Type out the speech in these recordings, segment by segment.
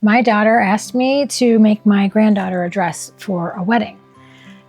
my daughter asked me to make my granddaughter a dress for a wedding.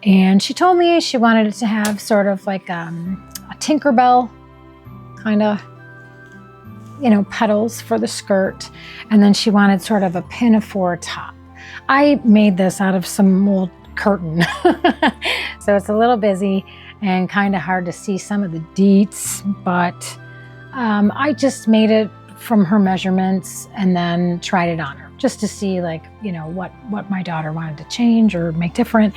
And she told me she wanted it to have sort of like a Tinkerbell kind of, petals for the skirt. And then she wanted sort of a pinafore top. I made this out of some old curtain. So it's a little busy and kind of hard to see some of the deets, but I just made it from her measurements and then tried it on her just to see what my daughter wanted to change or make different.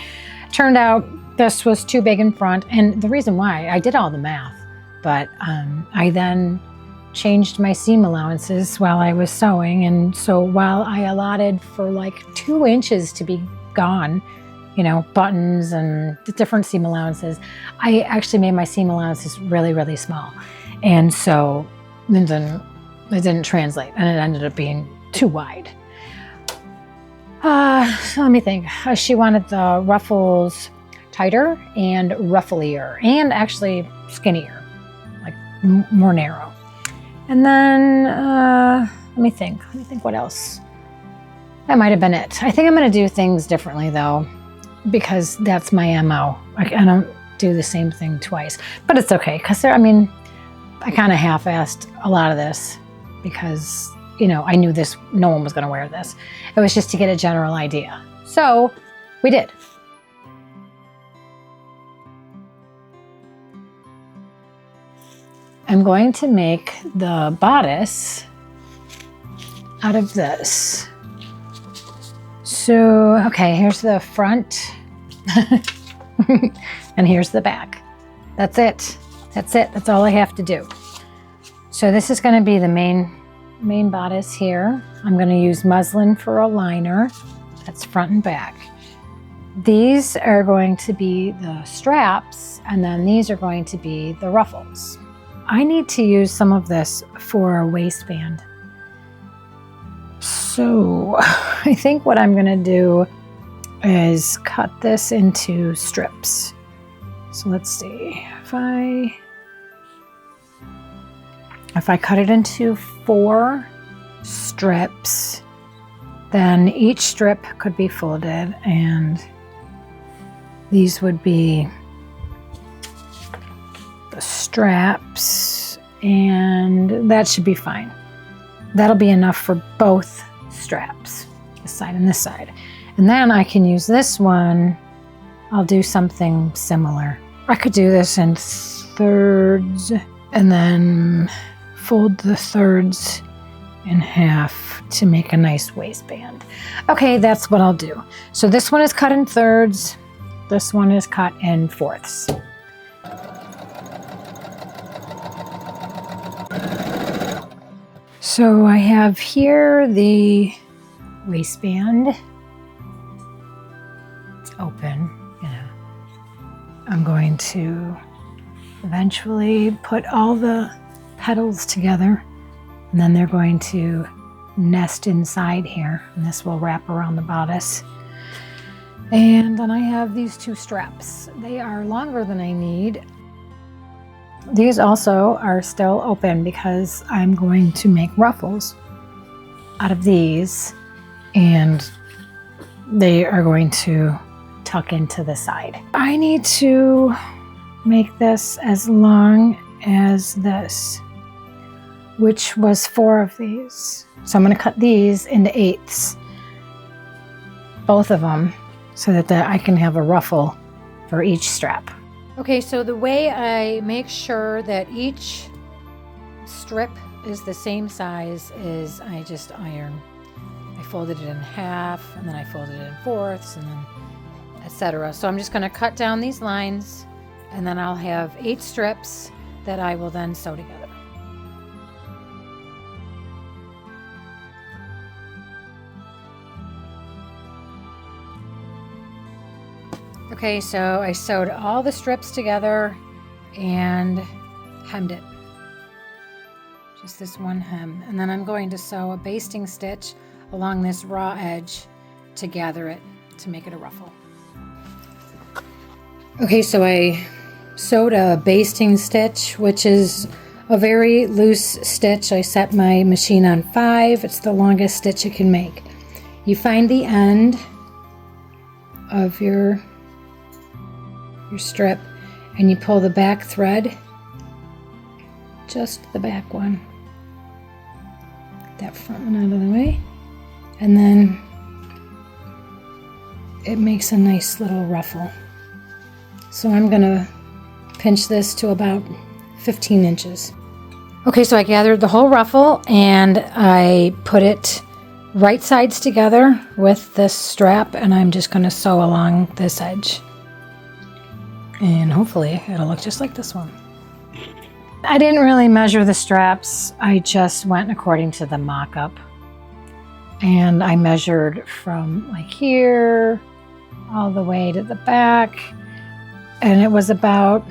Turned out this was too big in front, and the reason why, I did all the math, but I then changed my seam allowances while I was sewing, and so while I allotted for like 2 inches to be gone, buttons and the different seam allowances, I actually made my seam allowances really, really small. And so it didn't translate, and it ended up being too wide. So let me think. She wanted the ruffles tighter and rufflier, and actually skinnier, like more narrow. And then let me think what else. That might have been it. I think I'm going to do things differently though, because that's my MO. I don't do the same thing twice, but it's okay, because I kind of half-assed a lot of this because, I knew no one was going to wear this. It was just to get a general idea. So we did. I'm going to make the bodice out of this. So, okay, here's the front and here's the back. That's it. That's all I have to do. So this is going to be the main bodice here. I'm going to use muslin for a liner. That's front and back. These are going to be the straps, and then these are going to be the ruffles. I need to use some of this for a waistband. So I think what I'm going to do is cut this into strips. So let's see, if I cut it into 4 strips, then each strip could be folded, and these would be the straps, and that should be fine. That'll be enough for both straps, this side and this side. And then I can use this one. I'll do something similar. I could do this in thirds and then fold the thirds in half to make a nice waistband. Okay, that's what I'll do. So this one is cut in thirds. This one is cut in fourths. So I have here the waistband. It's open, I'm going to eventually put all the petals together, and then they're going to nest inside here, and this will wrap around the bodice. And then I have these 2 straps. They are longer than I need. These also are still open because I'm going to make ruffles out of these, and they are going to tuck into the side. I need to make this as long as this, which was 4 of these. So I'm going to cut these into 8ths, both of them, so that I can have a ruffle for each strap. Okay, so the way I make sure that each strip is the same size is I just iron. I folded it in half, and then I folded it in fourths, and then etc. So I'm just going to cut down these lines, and then I'll have 8 strips that I will then sew together. Okay, so I sewed all the strips together and hemmed it. Just this one hem. And then I'm going to sew a basting stitch along this raw edge to gather it to make it a ruffle. Okay, so I sewed a basting stitch, which is a very loose stitch. I set my machine on 5. It's the longest stitch it can make. You find the end of your strip and you pull the back thread, just the back one. Get that front one out of the way, and then it makes a nice little ruffle. So I'm gonna pinch this to about 15 inches. Okay, so I gathered the whole ruffle and I put it right sides together with this strap, and I'm just gonna sew along this edge. And hopefully it'll look just like this one. I didn't really measure the straps. I just went according to the mock-up. And I measured from like here all the way to the back. And it was about,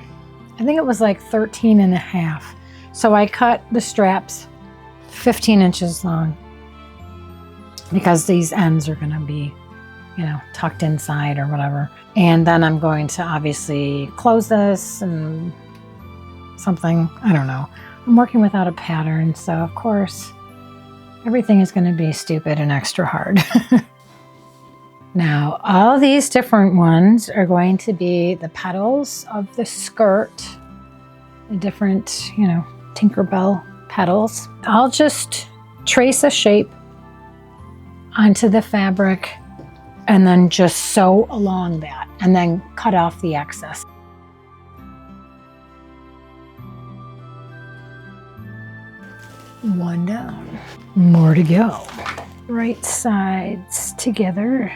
I think it was like 13 and a half. So I cut the straps 15 inches long because these ends are gonna be, you know, tucked inside or whatever. And then I'm going to obviously close this and something, I don't know. I'm working without a pattern, so of course, everything is gonna be stupid and extra hard. Now, all these different ones are going to be the petals of the skirt, the different, you know, Tinkerbell petals. I'll just trace a shape onto the fabric and then just sew along that and then cut off the excess. One down, more to go. Right sides together.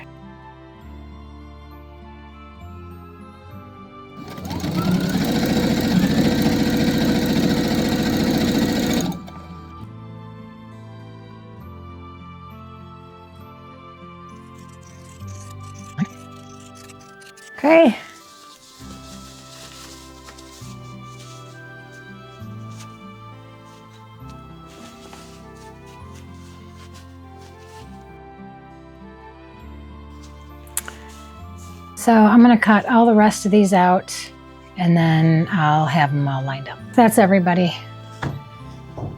Okay. So I'm going to cut all the rest of these out and then I'll have them all lined up. That's everybody.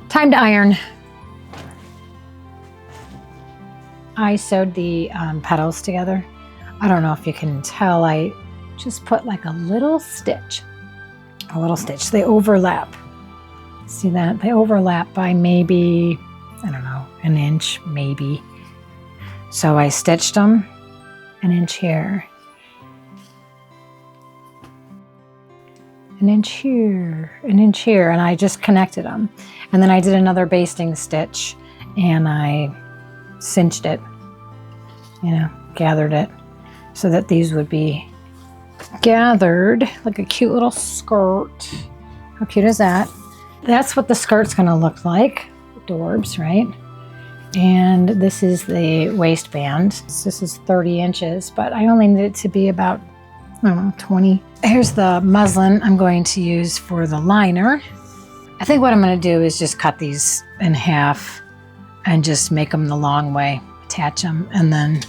Time to iron. I sewed the petals together. I don't know if you can tell, I just put like a little stitch. They overlap. See that? They overlap by maybe, I don't know, an inch, maybe. So I stitched them an inch here, an inch here, an inch here, and I just connected them. And then I did another basting stitch and I cinched it, you know, gathered it so that these would be gathered like a cute little skirt. How cute is that? That's what the skirt's gonna look like. Adorbs, right? And this is the waistband. This is 30 inches, but I only need it to be about, I don't know, 20. Here's the muslin I'm going to use for the liner. I think what I'm gonna do is just cut these in half and just make them the long way, attach them, and then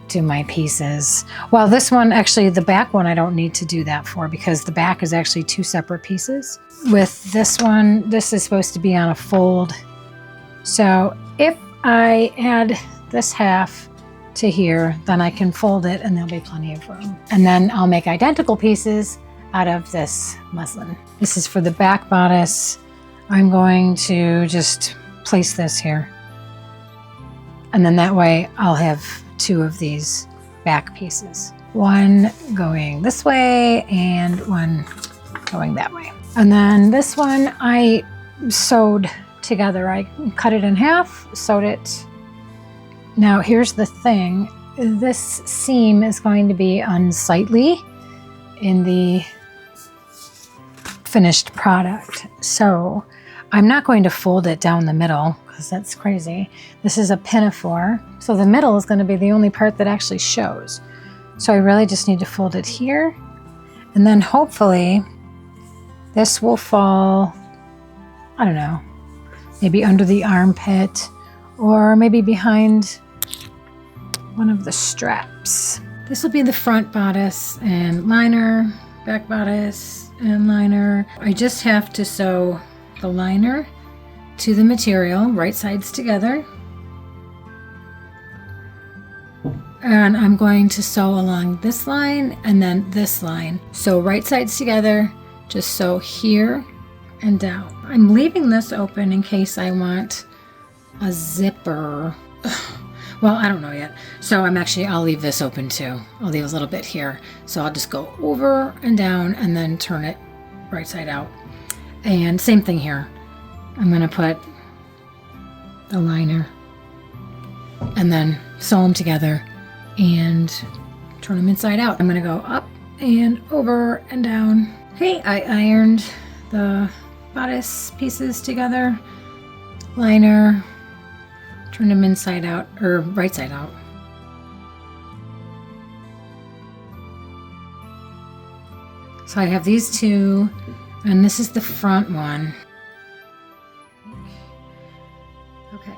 do my pieces. Well, this one, actually the back one, I don't need to do that for because the back is actually two separate pieces. With this one, this is supposed to be on a fold. So if I add this half to here, then I can fold it and there'll be plenty of room. And then I'll make identical pieces out of this muslin. This is for the back bodice. I'm going to just place this here. And then that way I'll have two of these back pieces. One going this way and one going that way. And then this one I sewed together. I cut it in half, sewed it. Now here's the thing. This seam is going to be unsightly in the finished product. So I'm not going to fold it down the middle because that's crazy. This is a pinafore. So the middle is going to be the only part that actually shows. So I really just need to fold it here. And then hopefully this will fall, I don't know, maybe under the armpit or maybe behind one of the straps. This will be the front bodice and liner, back bodice and liner. I just have to sew the liner to the material, right sides together. And I'm going to sew along this line and then this line. So right sides together, just sew here and down. I'm leaving this open in case I want a zipper. Well, I don't know yet. So I'll leave this open too. I'll leave a little bit here. So I'll just go over and down and then turn it right side out. And same thing here. I'm gonna put the liner and then sew them together and turn them inside out. I'm gonna go up and over and down. Okay, I ironed the bodice pieces together, liner, turn them inside out or right side out. So I have these two, and this is the front one. Okay.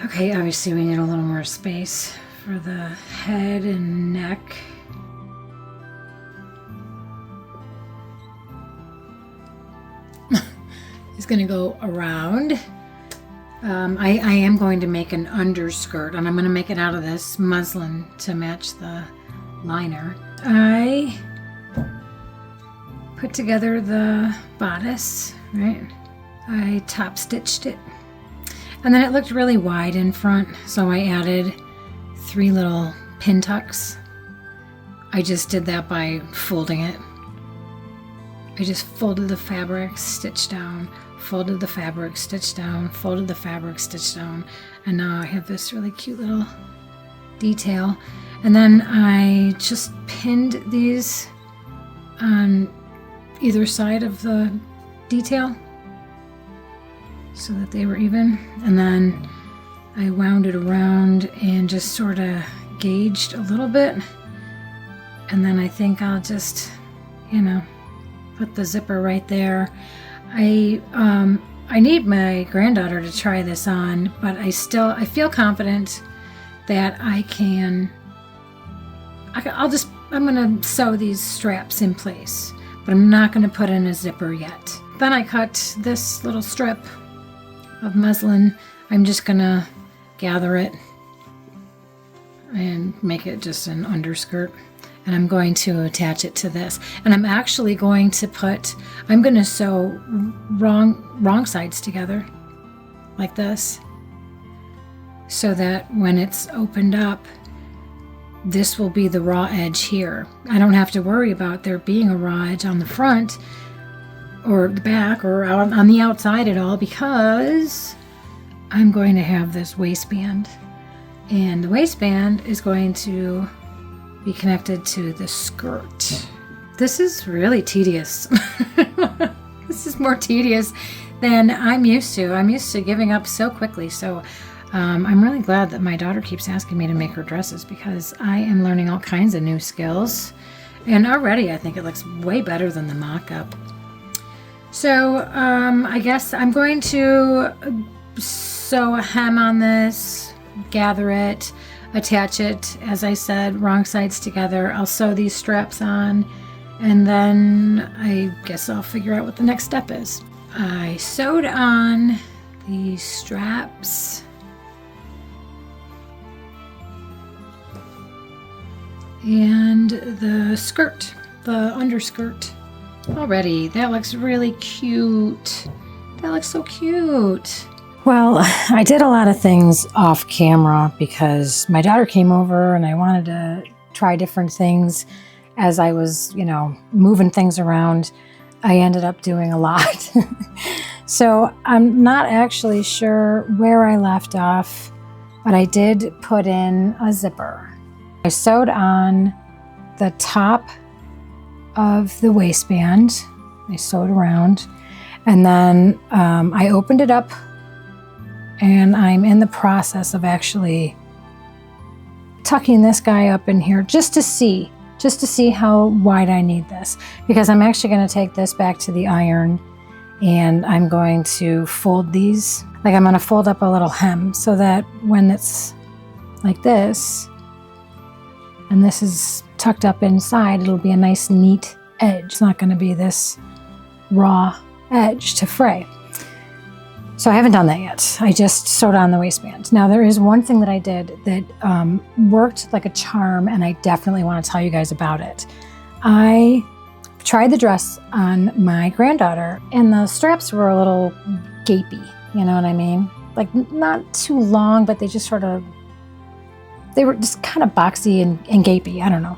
Okay, obviously we need a little more space for the head and neck. It's gonna go around. I am going to make an underskirt, and I'm gonna make it out of this muslin to match the liner. I put together the bodice, right? I top stitched it. And then it looked really wide in front, so I added 3 little pin tucks. I just did that by folding it. I just folded the fabric, stitched down, folded the fabric, stitched down, folded the fabric, stitched down, and now I have this really cute little detail. And then I just pinned these on either side of the detail so that they were even, and then I wound it around and just sort of gauged a little bit, and then I think I'll just, put the zipper right there. I need my granddaughter to try this on, but I feel confident that I'm gonna sew these straps in place, but I'm not gonna put in a zipper yet. Then I cut this little strip of muslin. I'm just gonna gather it and make it just an underskirt, and I'm going to attach it to this, and I'm actually going to I'm gonna sew wrong sides together like this, so that when it's opened up, this will be the raw edge here. I don't have to worry about there being a raw edge on the front or the back or on the outside at all, because I'm going to have this waistband, and the waistband is going to be connected to the skirt. This is really tedious. This is more tedious than I'm used to. I'm used to giving up so quickly. So I'm really glad that my daughter keeps asking me to make her dresses, because I am learning all kinds of new skills, and already I think it looks way better than the mock-up. So I guess I'm going to sew a hem on this, gather it, attach it, as I said, wrong sides together. I'll sew these straps on, and then I guess I'll figure out what the next step is. I sewed on the straps and the skirt, the underskirt. Already, that looks really cute. That looks so cute. Well, I did a lot of things off camera because my daughter came over and I wanted to try different things as I was, moving things around. I ended up doing a lot. So I'm not actually sure where I left off, but I did put in a zipper. I sewed on the top of the waistband. I sewed around, and then I opened it up, and I'm in the process of actually tucking this guy up in here just to see how wide I need this, because I'm actually going to take this back to the iron, and I'm going to fold these, I'm going to fold up a little hem so that when it's like this and this is tucked up inside, it'll be a nice neat edge. It's not going to be this raw edge to fray. So I haven't done that yet. I just sewed on the waistband. Now there is one thing that I did that worked like a charm, and I definitely want to tell you guys about it. I tried the dress on my granddaughter, and the straps were a little gapey, you know what I mean? Like not too long, but they were just kind of boxy and gapey, I don't know.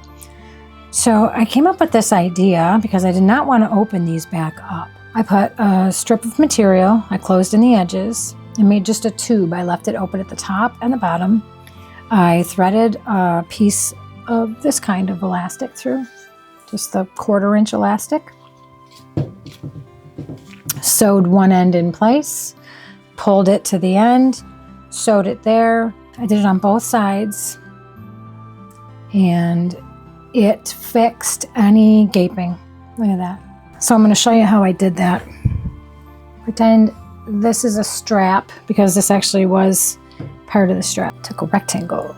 So I came up with this idea because I did not want to open these back up. I put a strip of material, I closed in the edges, and made just a tube. I left it open at the top and the bottom. I threaded a piece of this kind of elastic through, just the 1/4 inch elastic. Sewed one end in place, pulled it to the end, sewed it there. I did it on both sides, and it fixed any gaping. Look at that. So I'm going to show you how I did that. Pretend this is a strap, because this actually was part of the strap. Took a rectangle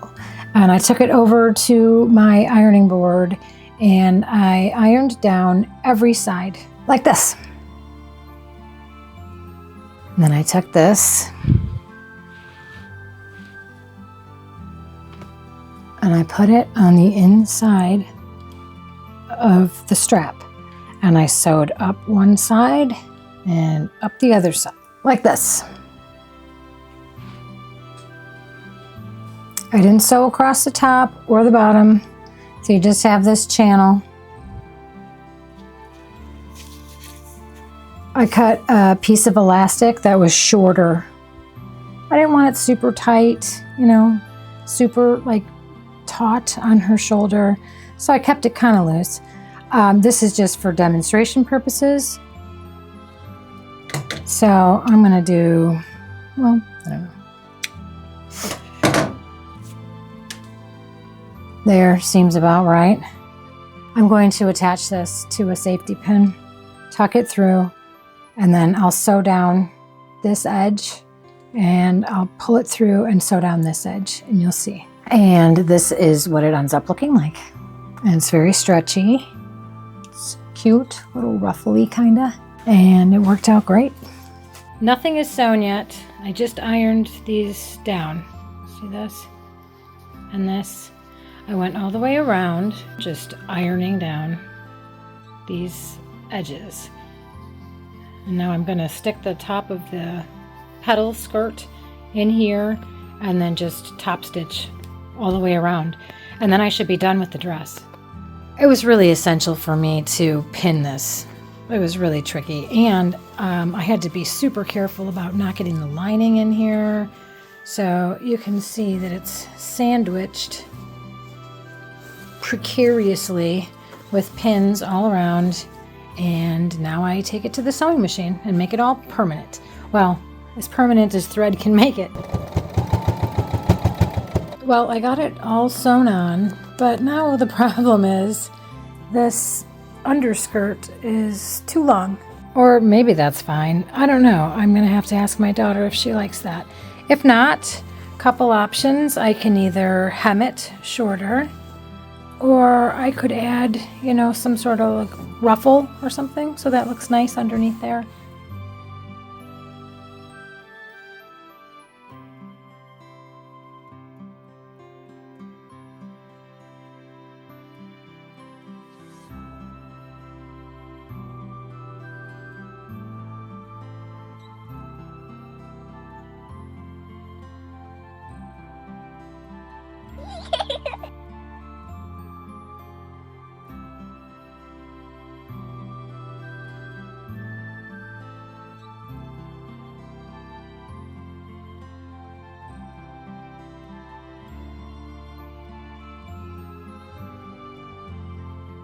and I took it over to my ironing board, and I ironed down every side like this. And then I took this and I put it on the inside of the strap. And I sewed up one side and up the other side, like this. I didn't sew across the top or the bottom, so you just have this channel. I cut a piece of elastic that was shorter. I didn't want it super tight, you know, super like taut on her shoulder, so I kept it kind of loose. This is just for demonstration purposes. So I'm gonna do, well, I don't know. There, seems about right. I'm going to attach this to a safety pin, tuck it through, and then I'll sew down this edge, and I'll pull it through and sew down this edge, and you'll see. And this is what it ends up looking like. And it's very stretchy. Cute, little ruffly kinda, and it worked out great. Nothing is sewn yet. I just ironed these down. See this? And this. I went all the way around, just ironing down these edges. And now I'm gonna stick the top of the petal skirt in here and then just top stitch all the way around. And then I should be done with the dress. It was really essential for me to pin this. It was really tricky, and I had to be super careful about not getting the lining in here. So you can see that it's sandwiched precariously with pins all around, and now I take it to the sewing machine and make it all permanent. Well, as permanent as thread can make it. Well, I got it all sewn on, but now the problem is this underskirt is too long. Or maybe that's fine. I don't know. I'm going to have to ask my daughter if she likes that. If not, couple options. I can either hem it shorter, or I could add, you know, some sort of like ruffle or something, so that looks nice underneath there.